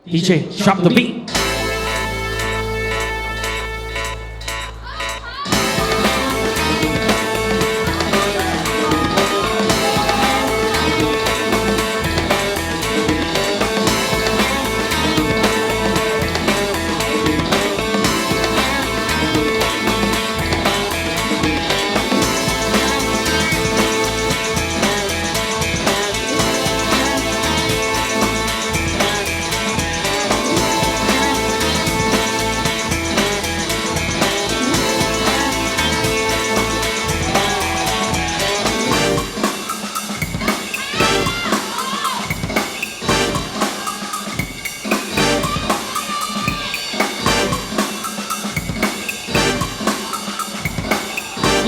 DJ drop the beat.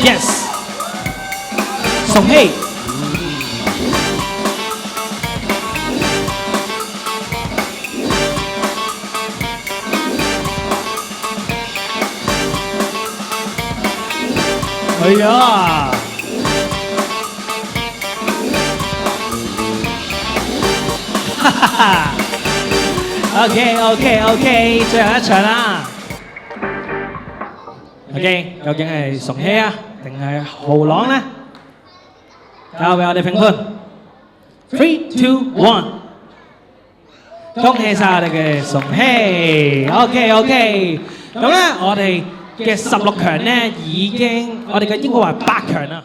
Yes. 崇希。哎呀！哈哈哈。OK，最後一場啦。OK， 究竟係崇希啊，定係豪朗呢？交俾我哋評判。3、2、1，恭喜晒我哋嘅崇希。OK，咁咧我哋嘅16強咧已經，我哋嘅應該話8強啦。